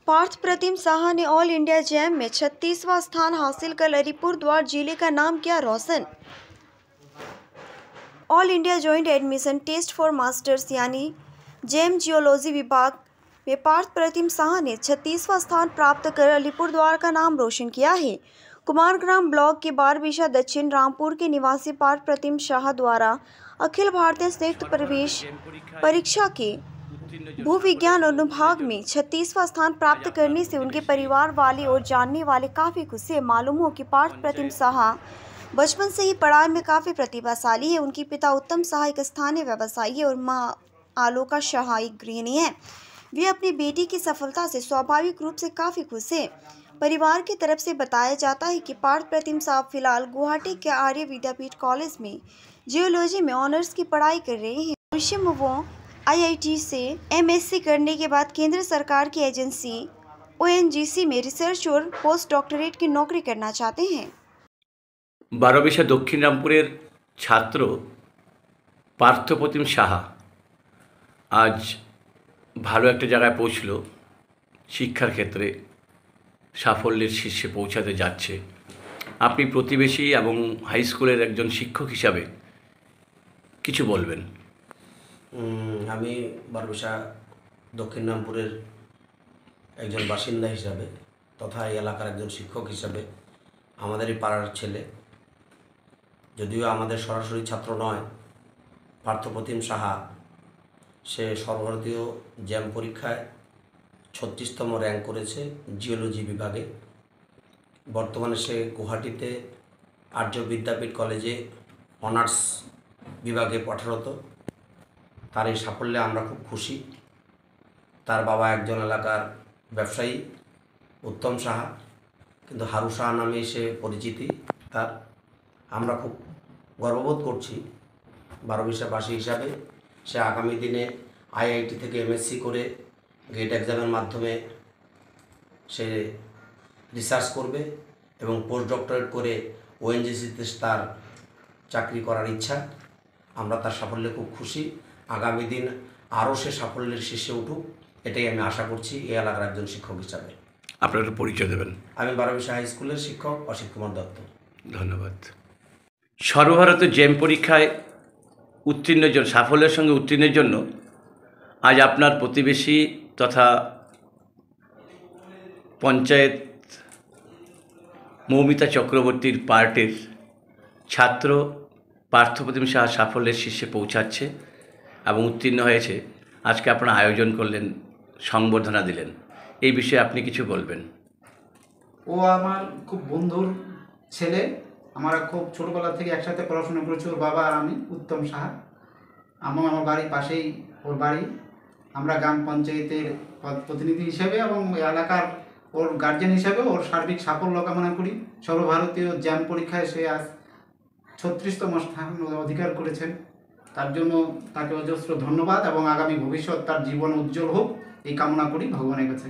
पार्थ प्रतिम साहा ने all India jam में 36वां स्थान हासिल कर अलीपुरद्वार जिले का नाम किया रोशन। All India joint admission test for masters यानी जैम जियोलॉजी विभाग में पार्थ प्रतिम साहा ने 36वां स्थान प्राप्त कर अलीपुरद्वार का नाम रोशन किया है। कुमारग्राम ब्लॉक के बारबीघा दक्षिण रामपुर के निवासी पार्थ प्रतिम साहा द्वारा अखिल भारतीय संयुक्त प्रवेश परीक्षा के भूविज्ञान अनुभाग में 36वां स्थान प्राप्त करने से उनके परिवार वाले और जानने वाले काफ़ी खुश हैं। मालूम हो कि पार्थ प्रतिम साहा बचपन से ही पढ़ाई में काफ़ी प्रतिभाशाली है। उनके पिता उत्तम साहा एक स्थानीय व्यवसायी है और मां आलोका साहा एक गृहिणी है। वे अपनी बेटी की सफलता से स्वाभाविक रूप से काफ़ी खुश हैं। परिवार की तरफ से बताया जाता है कि पार्थ प्रतिम साहा फिलहाल गुवाहाटी के आर्य विद्यापीठ कॉलेज में जियोलॉजी में ऑनर्स की पढ़ाई कर रहे हैं। भविष्य में वो IIT से MSc करने के बाद केंद्र सरकार की एजेंसी ONGC में रिसर्च और पोस्ट डॉक्टरेट की नौकरी करना चाहते हैं। बारबीघा दक्षिण रामपुरेर छात्र पार्थ प्रतिम साहा आज भालो एक जगह पौঁছলো, शिक्षार क्षेत्रे साफल्येर शीर्षे पौঁছাতে যাচ্ছে। আপনি প্রতিবেশী এবং হাই স্কুলের একজন শিক্ষক হিসাবে কিছু বলবেন? আমি বারবিঘা দক্ষিণ রামপুরের একজন বাসিন্দা হিসাবে তথা এই এলাকার একজন শিক্ষক হিসাবে আমাদেরই পাড়ার ছেলে, যদিও আমাদের সরাসরি ছাত্র নয়, পার্থ প্রতিম সাহা সে সর্বভারতীয় জ্যাম পরীক্ষায় 36তম র্যাঙ্ক করেছে জিওলজি বিভাগে। বর্তমানে সে গুয়াহাটিতে আর্য বিদ্যাপীঠ কলেজে অনার্স বিভাগে পড়ারত। তার এই সাফল্যে আমরা খুব খুশি। তার বাবা একজন এলাকার ব্যবসায়ী উত্তম সাহা, কিন্তু হারু সাহা নামে সে পরিচিতি তার। আমরা খুব গর্ববোধ করছি বারবিঘাবাসী হিসাবে। সে আগামী দিনে IIT থেকে MSc করে গেট এক্সামের মাধ্যমে সে রিসার্চ করবে এবং পোস্ট ডক্টরেট করে ONGCতে তার চাকরি করার ইচ্ছা। আমরা তার সাফল্যে খুব খুশি। আগামী দিন আরও সে সাফল্যের শীর্ষে উঠুক, এটাই আমি আশা করছি এই এলাকার একজন শিক্ষক হিসাবে। আপনার পরিচয় দেবেন? আমি বারবিঘা হাই স্কুলের শিক্ষক অসিত কুমার দত্ত। ধন্যবাদ। সর্বভারতীয় জ্যাম পরীক্ষায় উত্তীর্ণের জন্য, সাফল্যের সঙ্গে উত্তীর্ণের জন্য আজ আপনার প্রতিবেশী তথা পঞ্চায়েত মৌমিতা চক্রবর্তীর পার্টির ছাত্র পার্থ প্রতিম সাহা সাফল্যের শীর্ষে পৌঁছাচ্ছে এবং উত্তীর্ণ হয়েছে। আজকে আপনারা আয়োজন করলেন, সংবর্ধনা দিলেন, এই বিষয়ে আপনি কিছু বলবেন? ও আমার খুব বন্ধুর ছেলে। আমরা খুব ছোটোবেলা থেকে একসাথে পড়াশোনা করেছি, ওর বাবা আর আমি, উত্তম সাহা। আমার বাড়ির পাশেই ওর বাড়ি। আমরা গ্রাম পঞ্চায়েতের প্রতিনিধি হিসেবে এবং এলাকার ওর গার্জেন হিসেবে ওর সার্বিক সাফল্য কামনা করি। সর্বভারতীয় জ্যাম পরীক্ষায় সে আজ 36তম স্থান অধিকার করেছেন। তার জন্য তাকে অজস্র ধন্যবাদ এবং আগামী ভবিষ্যৎ তার জীবন উজ্জ্বল হোক এই কামনা করি ভগবানের কাছে।